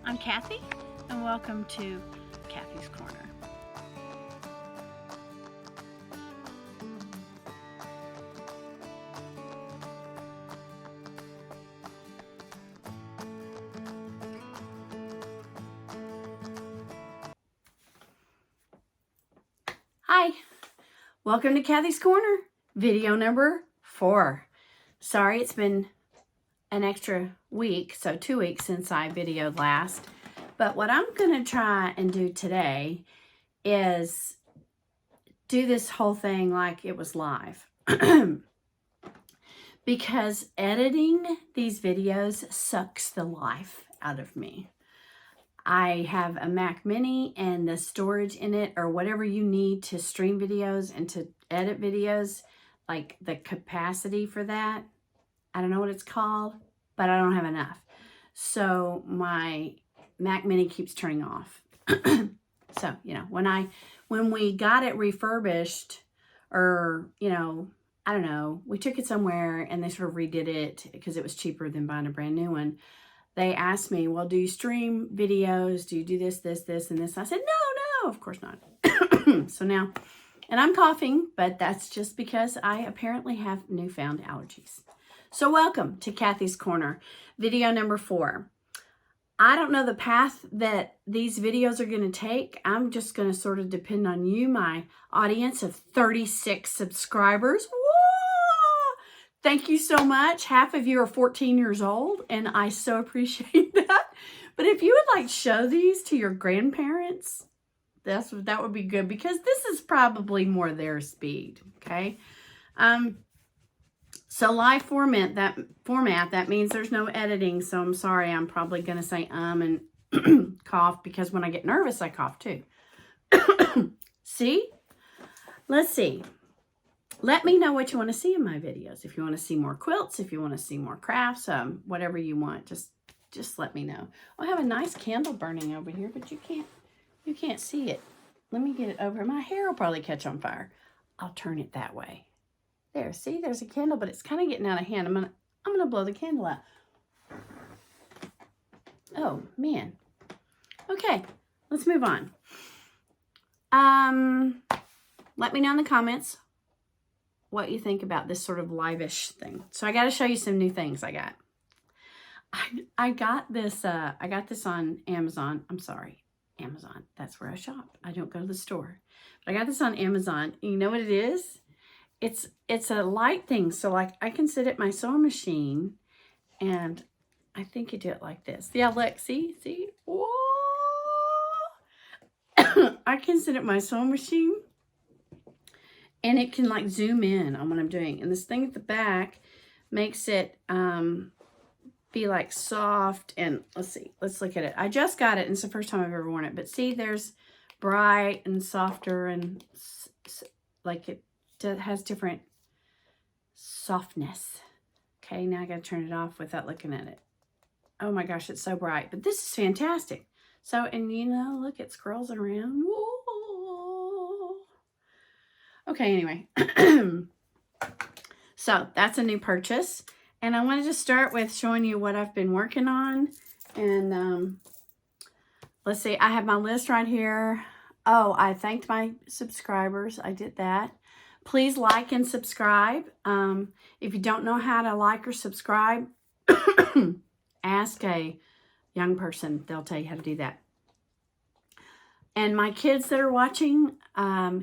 I'm Cathy, and welcome to Cathy's Corner. Hi, welcome to Cathy's Corner, video number 4. Sorry it's been an extra week, so 2 weeks since I videoed last. But what I'm going to try and do today is do this whole thing like it was live. Because editing these videos sucks the life out of me. I have a Mac Mini, and the storage in it, or whatever you need to stream videos and to edit videos, like the capacity for that, I don't know what it's called, but I don't have enough. So my Mac Mini keeps turning off. So, when we got it refurbished, or, I don't know, we took it somewhere and they sort of redid it because it was cheaper than buying a brand new one. They asked me, well, do you stream videos? Do you do this, this, this, and this? I said, no, of course not. So now, and I'm coughing, but that's just because I apparently have newfound allergies. So welcome to Cathy's Corner, video number 4. I don't know the path that these videos are going to take. I'm just going to sort of depend on you, my audience of 36 subscribers. Whoa! Thank you so much. Half of you are 14 years old, and I so appreciate that. But if you would like to show these to your grandparents, that would be good, because this is probably more their speed, okay? So live format, that means there's no editing. So I'm sorry, I'm probably going to say and cough, because when I get nervous, I cough too. See? Let's see. Let me know what you want to see in my videos. If you want to see more quilts, if you want to see more crafts, whatever you want, just let me know. I have a nice candle burning over here, but you can't see it. Let me get it over. My hair will probably catch on fire. I'll turn it that way. There, see, there's a candle, but it's kind of getting out of hand. I'm gonna blow the candle out. Oh man. Okay, let's move on. Let me know in the comments what you think about this sort of live-ish thing. So I got to show you some new things I got. I got this on Amazon. I'm sorry, Amazon. That's where I shop. I don't go to the store. But I got this on Amazon. You know what it is? It's a light thing. So like I can sit at my sewing machine, and I think you do it like this. Yeah, look, see? Whoa! I can sit at my sewing machine, and it can like zoom in on what I'm doing. And this thing at the back makes it be like soft. And let's see, let's look at it. I just got it, and it's the first time I've ever worn it. But see, there's bright and softer, and like it has different softness. Okay, now I gotta turn it off without looking at it. Oh my gosh, it's so bright. But this is fantastic. So, and look, it scrolls around. Whoa. Okay, anyway. So that's a new purchase. And I wanted to start with showing you what I've been working on. And let's see, I have my list right here. Oh, I thanked my subscribers. I did that. Please like and subscribe. If you don't know how to like or subscribe, ask a young person. They'll tell you how to do that. And my kids that are watching,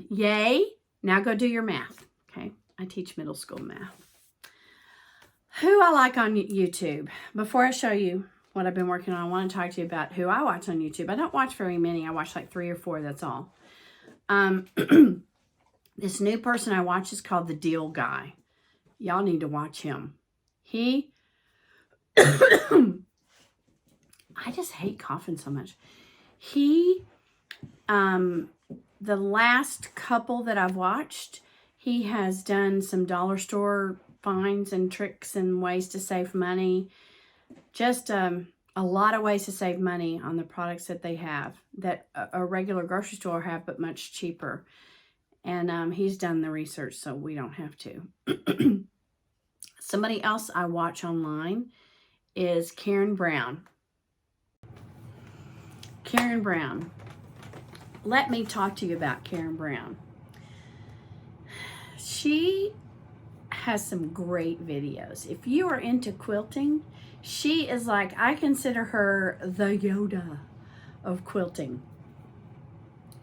yay. Now go do your math. Okay, I teach middle school math. Who I like on YouTube. Before I show you what I've been working on, I want to talk to you about who I watch on YouTube. I don't watch very many. I watch like 3 or 4, that's all. This new person I watch is called The Deal Guy. Y'all need to watch him. He, I just hate coughing so much. He, the last couple that I've watched, he has done some dollar store finds and tricks and ways to save money. Just a lot of ways to save money on the products that they have, that a regular grocery store have, but much cheaper. And he's done the research, so we don't have to. Somebody else I watch online is Karen Brown. Karen Brown. Let me talk to you about Karen Brown. She has some great videos. If you are into quilting, she is like, I consider her the Yoda of quilting.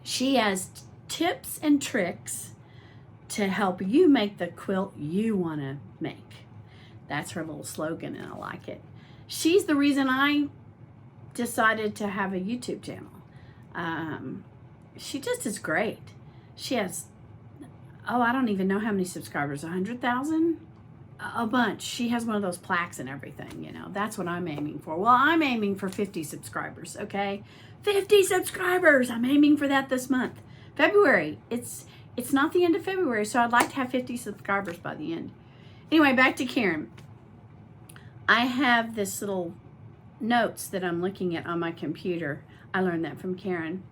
She has tips and tricks to help you make the quilt you want to make. That's her little slogan, and I like it. She's the reason I decided to have a YouTube channel. She just is great. She has, I don't even know how many subscribers, 100,000? A bunch. She has one of those plaques and everything, you know. That's what I'm aiming for. Well, I'm aiming for 50 subscribers, okay? 50 subscribers! I'm aiming for that this month. February. It's not the end of February, so I'd like to have 50 subscribers by the end. Anyway, back to Karen. I have this little notes that I'm looking at on my computer. I learned that from Karen.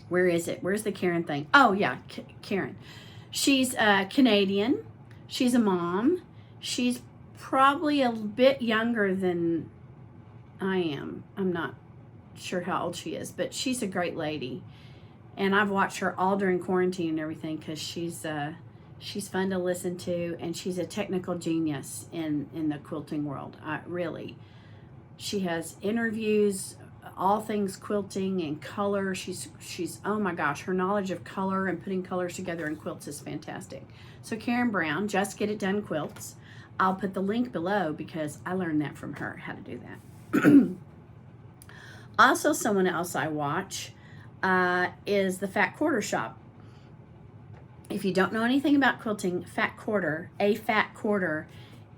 Where is it? Where's the Karen thing? Oh, yeah, Karen. She's Canadian. She's a mom. She's probably a bit younger than I am. I'm not sure how old she is, but she's a great lady. And I've watched her all during quarantine and everything because she's fun to listen to, and she's a technical genius in the quilting world. Really. She has interviews, all things quilting and color. She's oh my gosh, her knowledge of color and putting colors together in quilts is fantastic. So Karen Brown, Just Get It Done Quilts. I'll put the link below because I learned that from her, how to do that. Also, someone else I watch is the Fat Quarter Shop. If you don't know anything about quilting, a fat quarter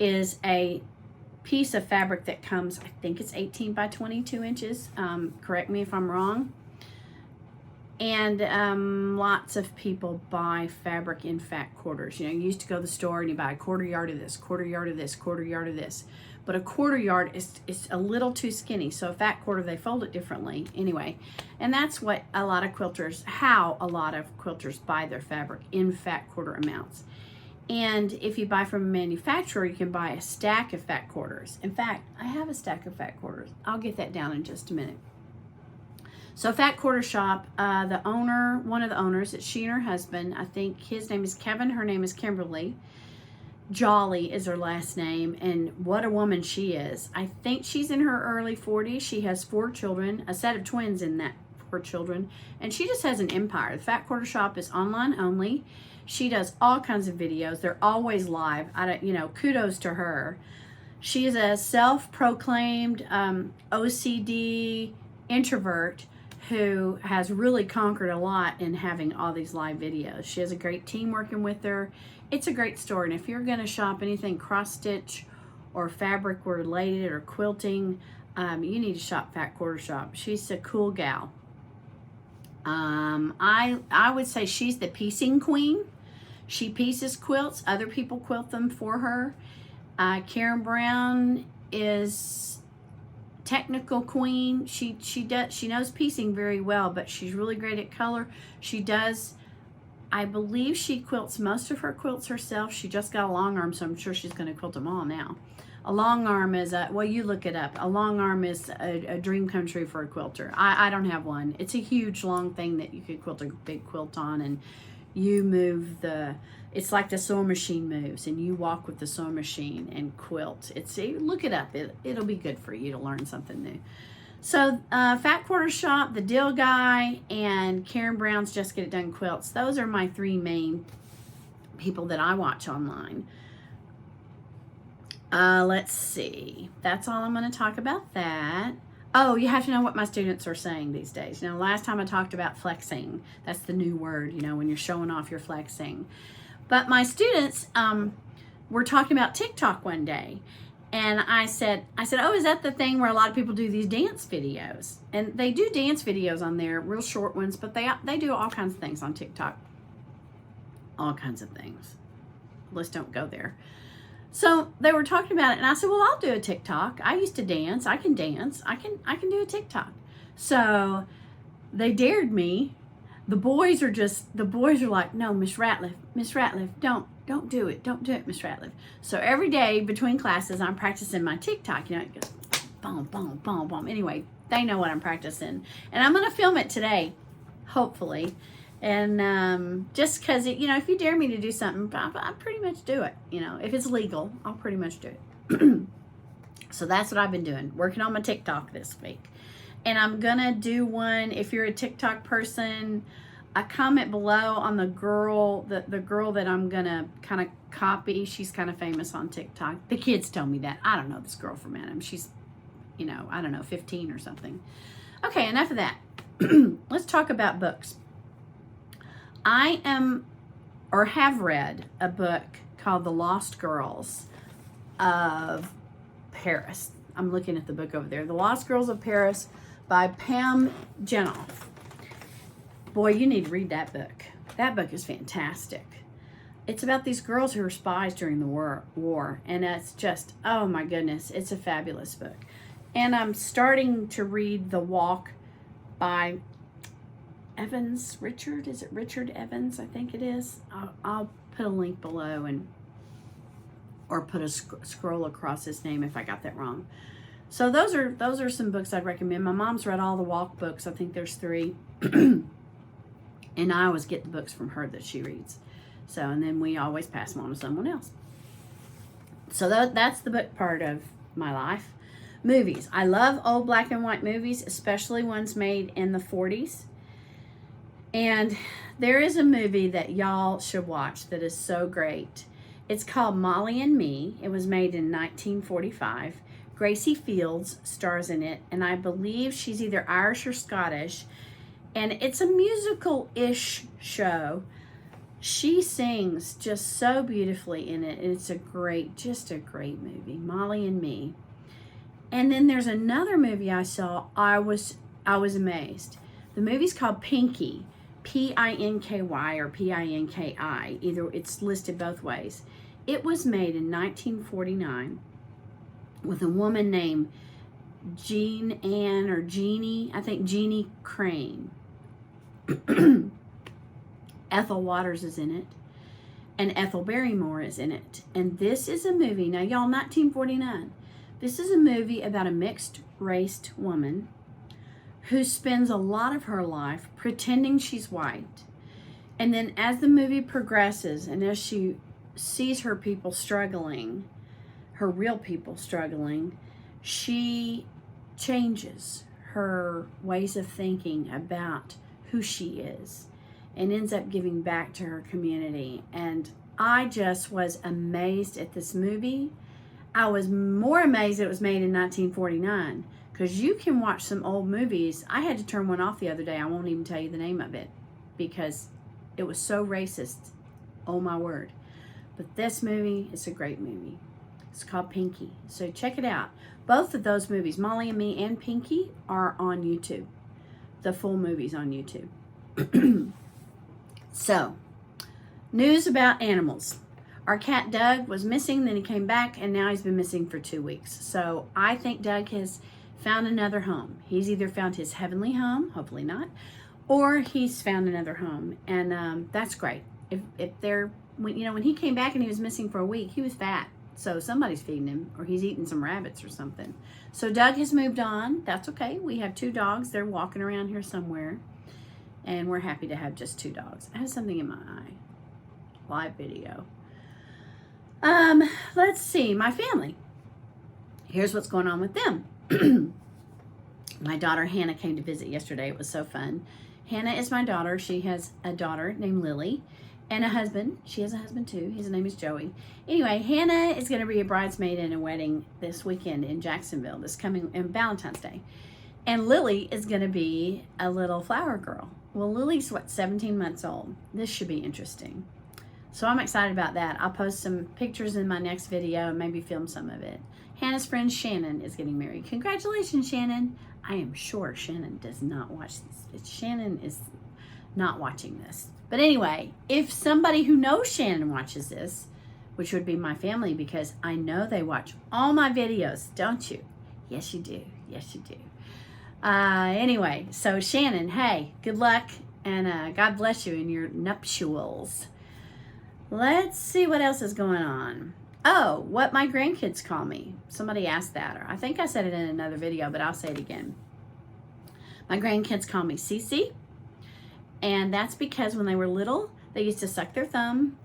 is a piece of fabric that comes, I think it's 18 by 22 inches. Correct me if I'm wrong. And lots of people buy fabric in fat quarters. You know, you used to go to the store and you buy a quarter yard of this, quarter yard of this, quarter yard of this. But a quarter yard is a little too skinny. So a fat quarter, they fold it differently anyway. And that's what how a lot of quilters buy their fabric, in fat quarter amounts. And if you buy from a manufacturer, you can buy a stack of fat quarters. In fact, I have a stack of fat quarters. I'll get that down in just a minute. So Fat Quarter Shop, one of the owners, it's she and her husband. I think his name is Kevin, her name is Kimberly. Jolly is her last name, and what a woman she is. I think she's in her early 40s. She has 4 children, a set of twins in that 4 children, and she just has an empire. The Fat Quarter Shop is online only. She does all kinds of videos. They're always live. Kudos to her. She is a self-proclaimed OCD introvert who has really conquered a lot in having all these live videos. She has a great team working with her. It's a great store, and if you're going to shop anything cross-stitch or fabric related or quilting, you need to shop Fat Quarter Shop. She's a cool gal. I would say she's the piecing queen. She pieces quilts. Other people quilt them for her. Karen Brown is technical queen. She knows piecing very well, but she's really great at color. I believe she quilts most of her quilts herself. She just got a long arm, so I'm sure she's going to quilt them all now. A long arm is you look it up. A long arm is a dream come true for a quilter. I don't have one. It's a huge long thing that you could quilt a big quilt on, and you move it's like the sewing machine moves, and you walk with the sewing machine and quilt. Look it up. It'll be good for you to learn something new. So Fat Quarter Shop, The Deal Guy, and Karen Brown's Just Get It Done Quilts. Those are my 3 main people that I watch online. Let's see. That's all I'm going to talk about that. Oh, you have to know what my students are saying these days. Last time I talked about flexing. That's the new word, when you're showing off your flexing. But my students were talking about TikTok one day. And I said, oh, is that the thing where a lot of people do these dance videos? And they do dance videos on there, real short ones, but they do all kinds of things on TikTok. All kinds of things. Let's don't go there. So they were talking about it, and I said, well, I'll do a TikTok. I used to dance. I can dance. I can do a TikTok. So they dared me. The boys are like, no, Miss Ratliff, don't do it. Don't do it, Miss Ratliff. So every day between classes, I'm practicing my TikTok. It goes boom, boom, boom, boom. Anyway, They know what I'm practicing. And I'm going to film it today, hopefully. And just because, you know, if you dare me to do something, I pretty much do it. You know, if it's legal, I'll pretty much do it. So that's what I've been doing, working on my TikTok this week. And I'm going to do one, if you're a TikTok person, a comment below on the girl, the girl that I'm going to kind of copy. She's kind of famous on TikTok. The kids told me that. I don't know this girl from Adam. She's, you know, I don't know, 15 or something. Okay, enough of that. Let's talk about books. I am, or have read a book called The Lost Girls of Paris. I'm looking at the book over there. The Lost Girls of Paris by Pam Jenoff. Boy, you need to read that book. That book is fantastic. It's about these girls who were spies during the war. And it's just, oh my goodness, it's a fabulous book. And I'm starting to read The Walk by Evans, Richard. Is it Richard Evans? I think it is. I'll put a link below or put a scroll across his name if I got that wrong. So those are some books I'd recommend. My mom's read all the Walk books. I think there's 3. And I always get the books from her that she reads. So, and then we always pass them on to someone else. So that's the book part of my life. Movies. I love old black and white movies, especially ones made in the 40s. And there is a movie that y'all should watch that is so great. It's called Molly and Me. It was made in 1945. Gracie Fields stars in it, and I believe she's either Irish or Scottish. And it's a musical-ish show. She sings just so beautifully in it. It's just a great movie, Molly and Me. And then there's another movie I saw. I was amazed. The movie's called Pinky. Pinky or Pinki. Either, it's listed both ways. It was made in 1949 with a woman named Jeannie Crane. Ethel Waters is in it, and Ethel Barrymore is in it. And this is a movie, now y'all, 1949. This is a movie about a mixed-raced woman who spends a lot of her life pretending she's white. And then as the movie progresses and as she sees her people struggling, her real people struggling, she changes her ways of thinking about who she is and ends up giving back to her community. And I just was amazed at this movie. I was more amazed it was made in 1949. Because you can watch some old movies. I had to turn one off the other day. I won't even tell you the name of it because it was so racist. Oh my word. But this movie is a great movie. It's called Pinky. So check it out. Both of those movies, Molly and Me and Pinky, are on YouTube. The full movie's on YouTube. So, news about animals. Our cat Doug was missing, then he came back, and now he's been missing for 2 weeks. So I think Doug has found another home. He's either found his heavenly home, hopefully not, or he's found another home, and that's great. When he came back and he was missing for a week, he was fat, so somebody's feeding him, or he's eating some rabbits or something. So Doug has moved on. That's okay. We have 2 dogs. They're walking around here somewhere, and we're happy to have just 2 dogs. I have something in my eye. Live video. Let's see. My family. Here's what's going on with them. My daughter Hannah came to visit yesterday. It was so fun. Hannah is my daughter. She has a daughter named Lily and a husband. She has a husband too. His name is Joey. Anyway, Hannah is going to be a bridesmaid in a wedding this weekend in Jacksonville, this coming in Valentine's Day. And Lily is going to be a little flower girl. Well, Lily's 17 months old. This should be interesting. So I'm excited about that. I'll post some pictures in my next video and maybe film some of it. Hannah's friend Shannon is getting married. Congratulations, Shannon. I am sure Shannon does not watch this. Shannon is not watching this. But anyway, if somebody who knows Shannon watches this, which would be my family because I know they watch all my videos, don't you? Yes, you do. Yes, you do. Anyway, so Shannon, hey, good luck and God bless you in your nuptials. Let's see what else is going on. Oh, what my grandkids call me. Somebody asked that, or I think I said it in another video, but I'll say it again. My grandkids call me Cece, and that's because when they were little, they used to suck their thumb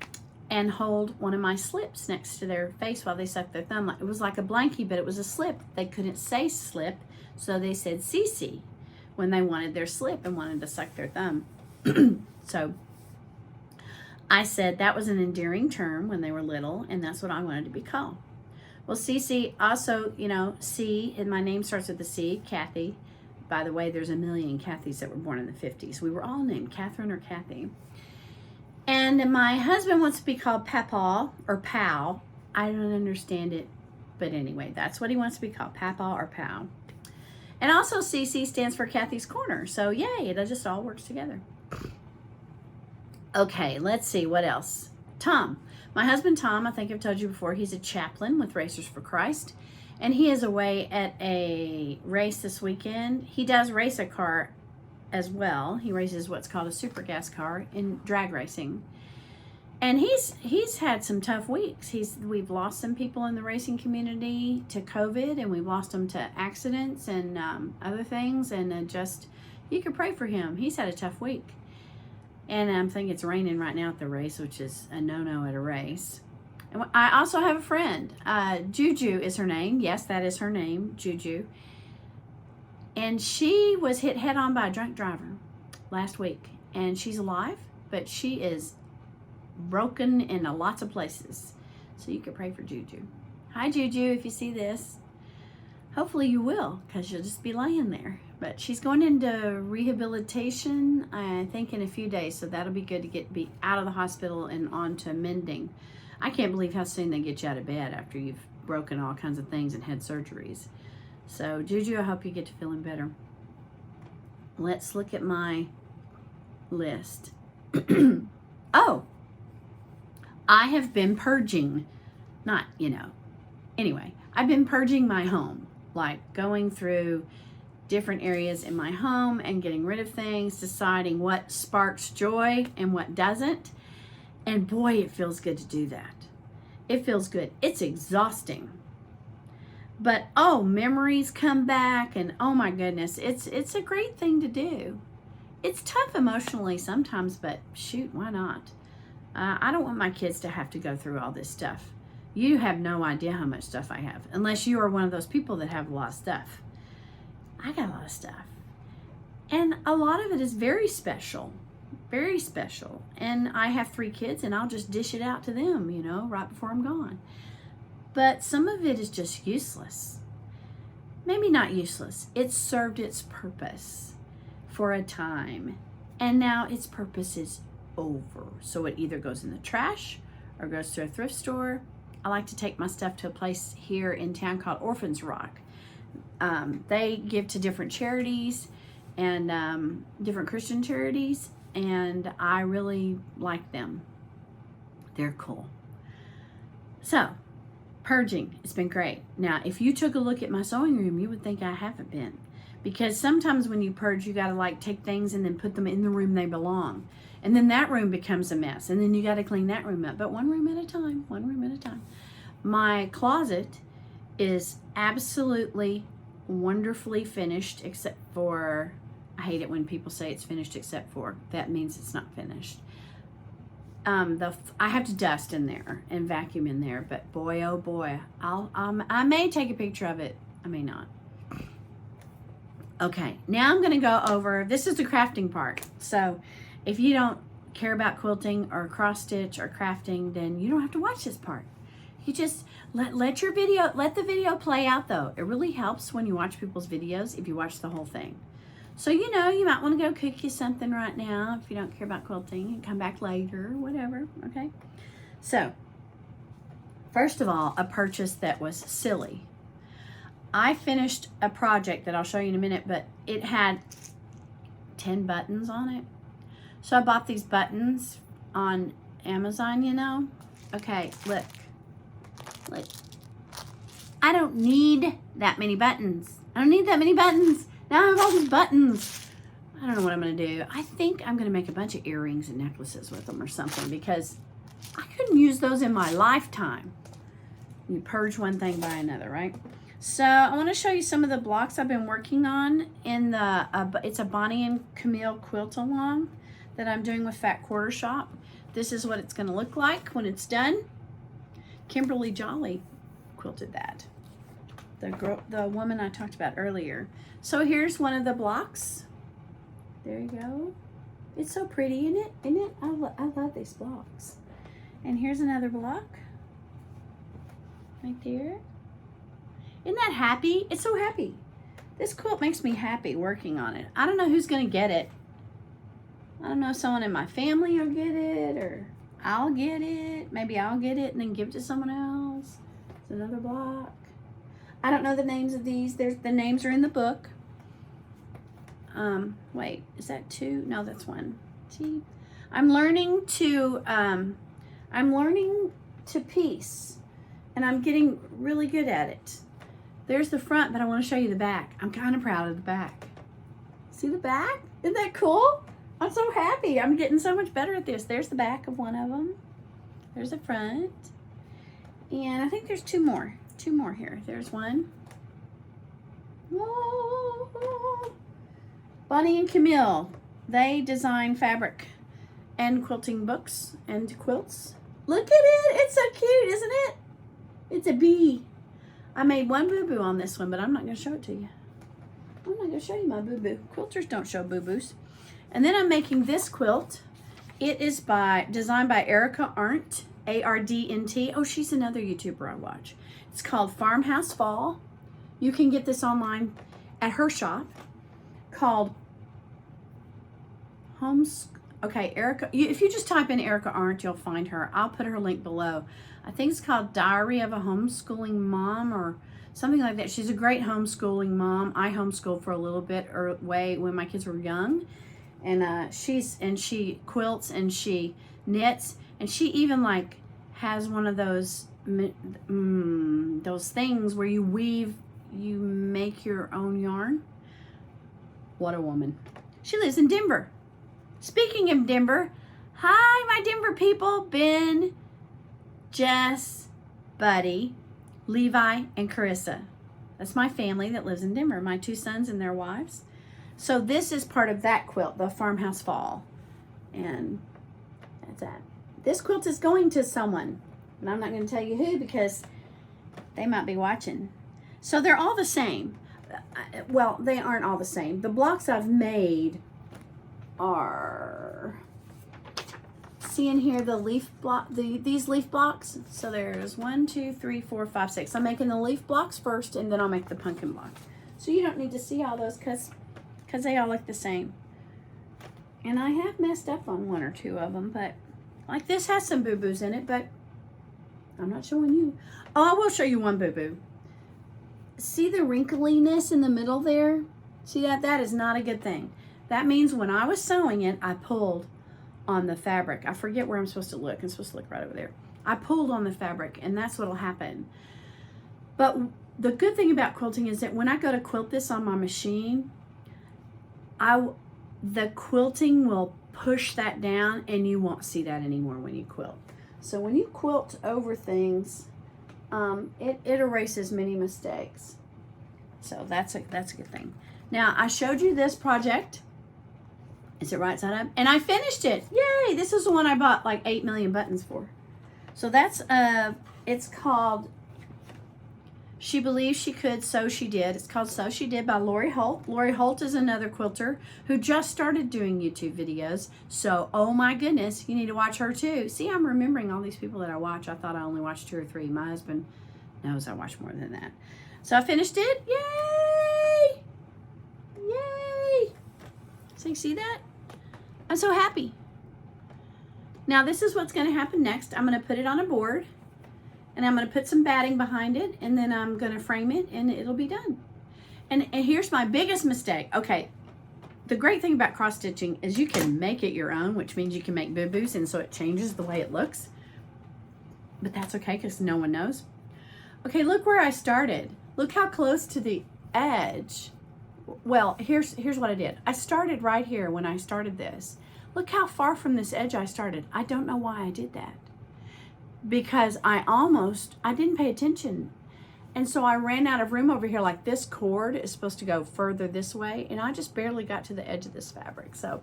and hold one of my slips next to their face while they sucked their thumb. It was like a blankie, but it was a slip. They couldn't say slip, so they said Cece when they wanted their slip and wanted to suck their thumb. So I said that was an endearing term when they were little, and that's what I wanted to be called. Well, Cece also, you know, C, and my name starts with a C, Cathy. By the way, there's a million Cathys that were born in the 50s. We were all named Catherine or Cathy. And my husband wants to be called Papa or Pal. I don't understand it, but anyway, that's what he wants to be called, Papa or Pal. And also CC stands for Cathy's Corner. So yay, it just all works together. Okay, let's see, what else? Tom. My husband Tom, I think I've told you before, he's a chaplain with Racers for Christ. And he is away at a race this weekend. He does race a car as well. He races what's called a super gas car in drag racing. And he's had some tough weeks. We've lost some people in the racing community to COVID, and we've lost them to accidents and other things. And just, you could pray for him. He's had a tough week. And I think it's raining right now at the race, which is a no-no at a race. And I also have a friend. Juju is her name. Yes, that is her name, Juju. And she was hit head-on by a drunk driver last week. And she's alive, but she is broken in lots of places. So you could pray for Juju. Hi, Juju, if you see this. Hopefully you will, because you'll just be laying there. But she's going into rehabilitation, I think, in a few days. So that'll be good to be out of the hospital and on to mending. I can't believe how soon they get you out of bed after you've broken all kinds of things and had surgeries. So, Juju, I hope you get to feeling better. Let's look at my list. Oh, I have been purging. Not, Anyway, I've been purging my home. Like going through different areas in my home and getting rid of things, deciding what sparks joy and what doesn't. And boy, it feels good to do that. It feels good. It's exhausting. But oh, memories come back, and oh my goodness, it's a great thing to do. It's tough emotionally sometimes, but shoot, why not? I don't want my kids to have to go through all this stuff. You have no idea how much stuff I have, unless you are one of those people that have a lot of stuff. I got a lot of stuff. And a lot of it is very special. Very special. And I have 3 kids, and I'll just dish it out to them, right before I'm gone. But some of it is just useless. Maybe not useless. It served its purpose for a time. And now its purpose is over. So it either goes in the trash or goes to a thrift store. I like to take my stuff to a place here in town called Orphans Rock. They give to different charities and different Christian charities. And I really like them. They're cool. So, purging, it's been great. Now, if you took a look at my sewing room, you would think I haven't been. Because sometimes when you purge, you got to take things and then put them in the room they belong. And then that room becomes a mess. And then you got to clean that room up. But one room at a time, one room at a time. My closet is absolutely wonderfully finished, except for, I hate it when people say it's finished except for. That means it's not finished. I have to dust in there and vacuum in there, but boy, oh boy, I may take a picture of it. I may not. Okay, now I'm going to go over, this is the crafting part. So if you don't care about quilting or cross stitch or crafting, then you don't have to watch this part. You just let the video play out though. It really helps when you watch people's videos if you watch the whole thing. So, you might want to go cook you something right now if you don't care about quilting and come back later or whatever, okay? So, first of all, a purchase that was silly. I finished a project that I'll show you in a minute, but it had 10 buttons on it. So, I bought these buttons on Amazon, Okay, look. Look. I don't need that many buttons. I don't need that many buttons. Now I have all these buttons. I don't know what I'm going to do. I think I'm going to make a bunch of earrings and necklaces with them or something, because I couldn't use those in my lifetime. You purge one thing by another, right? So I want to show you some of the blocks I've been working on in the, it's a Bonnie and Camille quilt along that I'm doing with Fat Quarter Shop. This is what it's going to look like when it's done. Kimberly Jolly quilted that. The woman I talked about earlier. So here's one of the blocks. There you go. It's so pretty, isn't it? Isn't it? I love these blocks. And here's another block. Right there. Isn't that happy? It's so happy. This quilt makes me happy working on it. I don't know who's going to get it. I don't know if someone in my family will get it, or I'll get it. Maybe I'll get it and then give it to someone else. It's another block. I don't know the names of these. The names are in the book. Wait, is that 2? No, that's 1. See, I'm learning to piece, and I'm getting really good at it. There's the front, but I want to show you the back. I'm kind of proud of the back. See the back? Isn't that cool? I'm so happy. I'm getting so much better at this. There's the back of one of them. There's the front. And I think there's 2 more. 2 more here. There's one. Whoa. Bonnie and Camille. They design fabric and quilting books and quilts. Look at it. It's so cute, isn't it? It's a bee. I made one boo-boo on this one, but I'm not going to show it to you. I'm not going to show you my boo-boo. Quilters don't show boo-boos. And then I'm making this quilt. It is designed by Ardnt, A-R-D-N-T. Oh, she's another YouTuber I watch. It's called Farmhouse Fall. You can get this online at her shop called Okay, Erica. If you just type in Erica Ardnt, you'll find her. I'll put her link below. I think it's called Diary of a Homeschooling Mom or something like that. She's a great homeschooling mom. I homeschooled for a little bit when my kids were young. And she quilts and she knits, and she even like has one of those things where you make your own yarn. What a woman. She lives in Denver. Speaking of Denver, hi my Denver people, Ben, Jess, Buddy, Levi, and Carissa. That's my family that lives in Denver, my 2 sons and their wives. So this is part of that quilt, the Farmhouse Fall. And that's that. This quilt is going to someone, and I'm not going to tell you who because they might be watching. So they're all the same. Well, they aren't all the same. The blocks I've made are, see in here the leaf block, these leaf blocks. So there's 1, 2, 3, 4, 5, 6. I'm making the leaf blocks first, and then I'll make the pumpkin block. So you don't need to see all those because they all look the same. And I have messed up on 1 or 2 of them, but like this has some boo-boos in it, but I'm not showing you. Oh, I will show you one boo-boo. See the wrinkliness in the middle there? See that? That is not a good thing. That means when I was sewing it, I pulled on the fabric. I forget where I'm supposed to look. I'm supposed to look right over there. I pulled on the fabric, and that's what'll happen. But the good thing about quilting is that when I go to quilt this on my machine, the quilting will push that down, and you won't see that anymore when you quilt. So when you quilt over things, it erases many mistakes. So that's a good thing. Now I showed you this project. Is it right side up? And I finished it. Yay! This is the one I bought like 8 million buttons for. So that's it's called She Believed She Could, So She Did. It's called So She Did by Lori Holt. Lori Holt is another quilter who just started doing YouTube videos. So, oh my goodness, you need to watch her too. See, I'm remembering all these people that I watch. I thought I only watched 2 or 3. My husband knows I watch more than that. So I finished it. Yay! Yay! So you see that? I'm so happy. Now this is what's going to happen next. I'm going to put it on a board. And I'm going to put some batting behind it, and then I'm going to frame it, and it'll be done. And here's my biggest mistake. Okay, the great thing about cross stitching is you can make it your own, which means you can make boo-boos, and so it changes the way it looks. But that's okay because no one knows. Okay, look where I started. Look how close to the edge. Well, here's what I did. I started right here when I started this. Look how far from this edge I started. I don't know why I did that. Because I didn't pay attention. And so I ran out of room over here. Like this cord is supposed to go further this way, and I just barely got to the edge of this fabric. So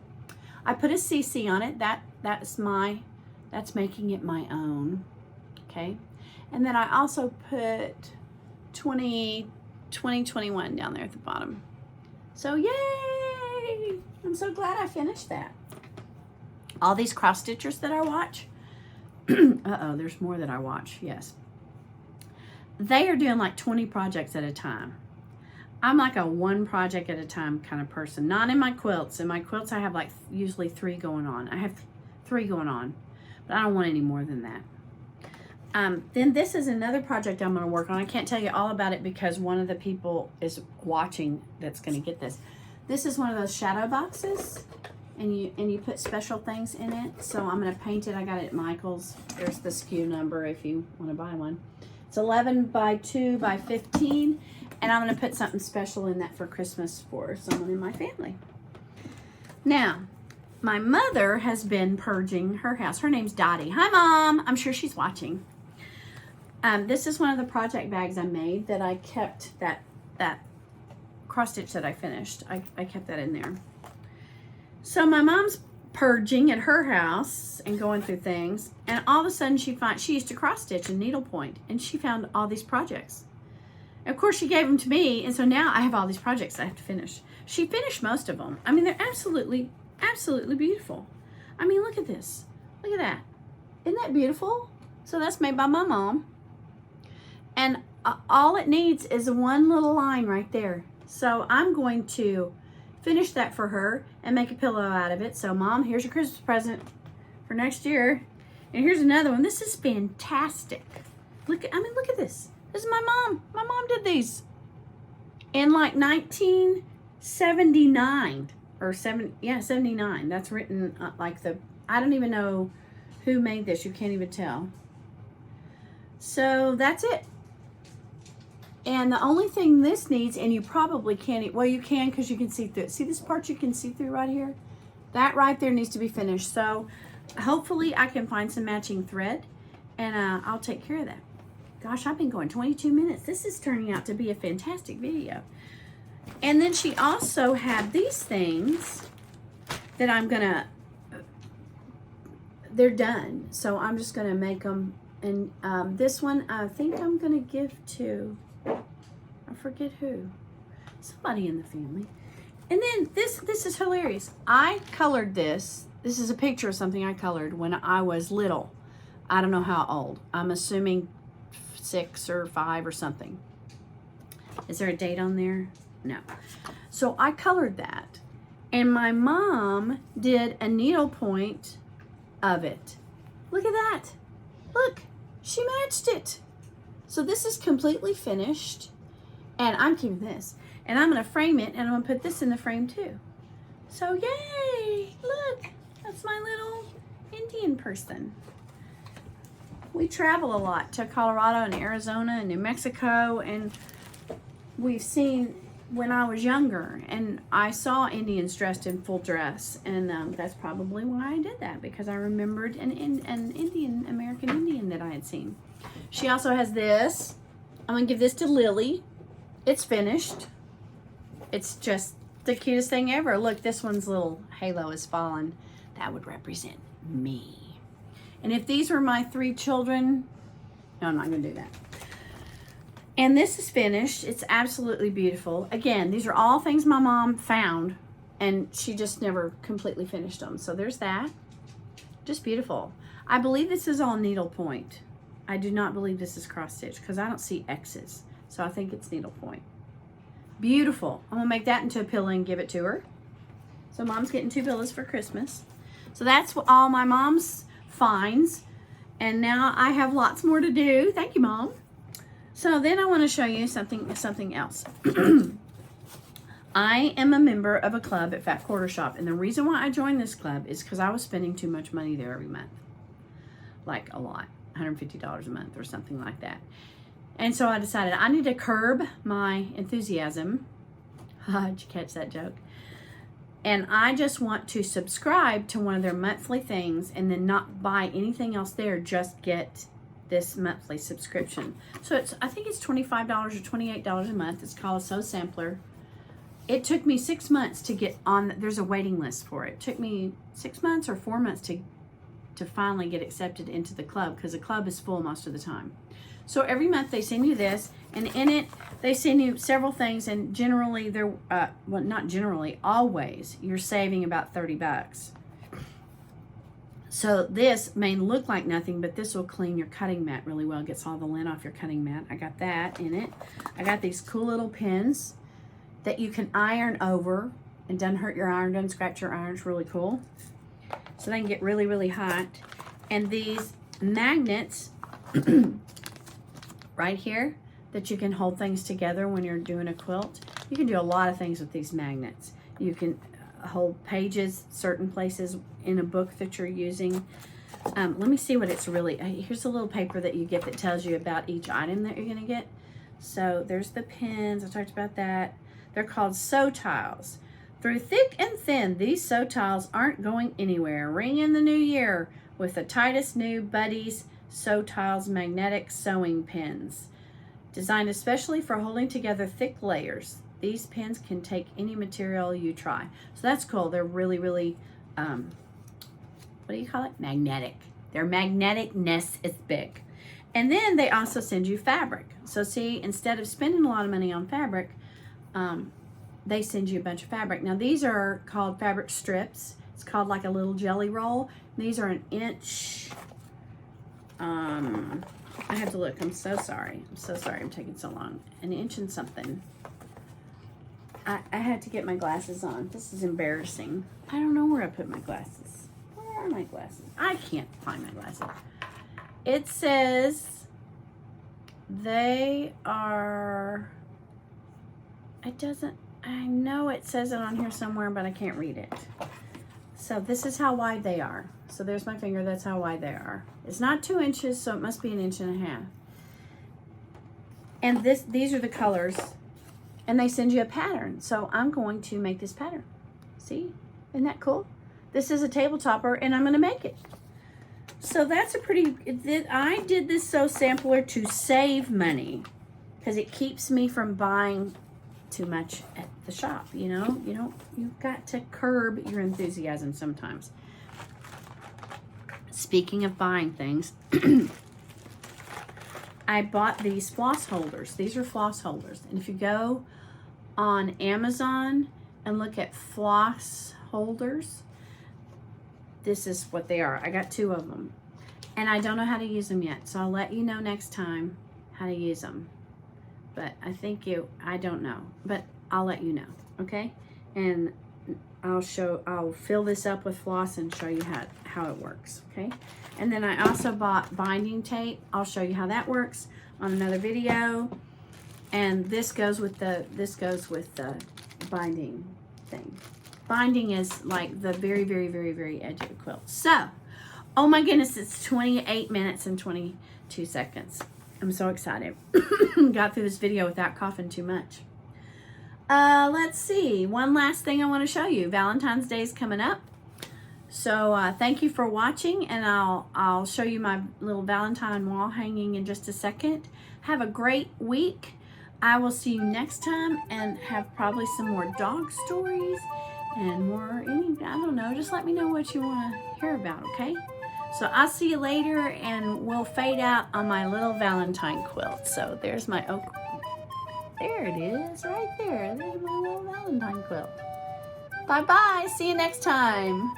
I put a CC on it. That's making it my own. Okay. And then I also put 2021 down there at the bottom. So yay! I'm so glad I finished that. All these cross stitchers that I watch. Uh-oh, there's more that I watch, yes. They are doing like 20 projects at a time. I'm like a one project at a time kind of person. Not in my quilts. In my quilts, I have like usually 3 going on. I have 3 going on, but I don't want any more than that. Then this is another project I'm going to work on. I can't tell you all about it because one of the people is watching that's going to get this. This is one of those shadow boxes, and you put special things in it. So I'm going to paint it. I got it at Michael's. There's the SKU number if you want to buy one. It's 11 by 2 by 15, and I'm going to put something special in that for Christmas for someone in my family. Now, my mother has been purging her house. Her name's Dottie. Hi, Mom. I'm sure she's watching. This is one of the project bags I made that I kept that cross stitch that I finished. I kept that in there. So my mom's purging at her house and going through things, and all of a sudden she used to cross stitch and needlepoint, and she found all these projects. And of course she gave them to me, and so now I have all these projects I have to finish. She finished most of them. I mean, they're absolutely beautiful. I mean, look at this. Look at that. Isn't that beautiful? So that's made by my mom. And all it needs is one little line right there. So I'm going to finish that for her and make a pillow out of it. So Mom, here's your Christmas present for next year. And here's another one. This is fantastic. Look at this. This is my mom. My mom did these in like 1979 or 79. That's written like I don't even know who made this. You can't even tell. So that's it. And the only thing this needs, and you probably can't, well, you can because you can see through it. See this part you can see through right here? That right there needs to be finished. So hopefully I can find some matching thread, and I'll take care of that. Gosh, I've been going 22 minutes. This is turning out to be a fantastic video. And then she also had these things that I'm gonna, they're done. So I'm just gonna make them. And this one I think I'm gonna give to, I forget who, somebody in the family. And then this is hilarious. I colored this. This is a picture of something I colored when I was little. I don't know how old. I'm assuming 6 or 5 or something. Is there a date on there? No. So I colored that. And my mom did a needlepoint of it. Look at that. Look, she matched it. So this is completely finished. And I'm keeping this. And I'm going to frame it, and I'm going to put this in the frame too. So yay! Look, that's my little Indian person. We travel a lot to Colorado and Arizona and New Mexico, and we've seen when I was younger, and I saw Indians dressed in full dress, and that's probably why I did that, because I remembered an American Indian that I had seen. She also has this. I'm going to give this to Lily. It's finished. It's just the cutest thing ever. Look, this one's little halo is fallen. That would represent me. And if these were my 3 children, no, I'm not going to do that. And this is finished. It's absolutely beautiful. Again, these are all things my mom found, and she just never completely finished them. So there's that. Just beautiful. I believe this is all needlepoint. I do not believe this is cross stitch because I don't see X's. So I think it's needlepoint. Beautiful. I'm gonna make that into a pillow and give it to her. So Mom's getting 2 pillows for Christmas. So that's what all my mom's finds. And now I have lots more to do. Thank you, Mom. So then I want to show you something else. I am a member of a club at Fat Quarter Shop, and the reason why I joined this club is because I was spending too much money there every month. Like a lot, $150 a month or something like that. And so I decided I need to curb my enthusiasm. Did you catch that joke? And I just want to subscribe to one of their monthly things and then not buy anything else there, just get this monthly subscription. So I think it's $25 or $28 a month. It's called a Sew Sampler. It took me 6 months to get on. There's a waiting list for it. It took me 6 months or 4 months to finally get accepted into the club, because the club is full most of the time. So every month they send you this, and in it they send you several things, and generally they're well, not generally, always you're saving about 30 bucks. So this may look like nothing, but this will clean your cutting mat really well. It gets all the lint off your cutting mat. I got that in it. I got these cool little pins that you can iron over and doesn't hurt your iron, doesn't scratch your iron. It's really cool. So they can get really, really hot. And these magnets right here that you can hold things together when you're doing a quilt. You can do a lot of things with these magnets. You can hold pages certain places in a book that you're using. Let me see what it's really, here's a little paper that you get that tells you about each item that you're gonna get. So there's the pins, I talked about that. They're called sew tiles. Through thick and thin, these sew tiles aren't going anywhere. Ring in the new year with the tightest new Buddies Sew Tiles magnetic sewing pins. Designed especially for holding together thick layers. These pins can take any material you try. So that's cool. They're really, really, what do you call it? Magnetic. Their magneticness is big. And then they also send you fabric. So see, instead of spending a lot of money on fabric, they send you a bunch of fabric. Now these are called fabric strips. It's called like a little jelly roll. These are 1 inch. I have to look. I'm so sorry. I'm so sorry I'm taking so long. 1 inch and something. I had to get my glasses on. This is embarrassing. I don't know where I put my glasses. Where are my glasses? I can't find my glasses. It says they are, it doesn't, I know it says it on here somewhere, but I can't read it. So this is how wide they are. So there's my finger, that's how wide they are. It's not 2 inches, so it must be 1.5 inches. And these are the colors, and they send you a pattern. So I'm going to make this pattern. See, isn't that cool? This is a table topper, and I'm gonna make it. So that's a pretty, I did this sew sampler to save money, because it keeps me from buying too much at the shop, you know? You've got to curb your enthusiasm sometimes. Speaking of buying things, I bought these floss holders. These are floss holders. And if you go on Amazon and look at floss holders, this is what they are. I got 2 of them. And I don't know how to use them yet. So I'll let you know next time how to use them. But I don't know. But I'll let you know, okay? And I'll fill this up with floss and show you how it works, okay? And then I also bought binding tape. I'll show you how that works on another video. And this goes with the binding thing. Binding is like the very, very, very, very edge of the quilt. So, oh my goodness, it's 28 minutes and 22 seconds. I'm so excited. Got through this video without coughing too much. Let's see. One last thing I want to show you. Valentine's Day is coming up. So thank you for watching, and I'll show you my little Valentine wall hanging in just a second. Have a great week. I will see you next time, and have probably some more dog stories and more, I don't know, just let me know what you want to hear about, okay? So I'll see you later, and we'll fade out on my little Valentine quilt. So there's my oak. There it is, right there. There's my little Valentine quilt. Bye-bye. See you next time.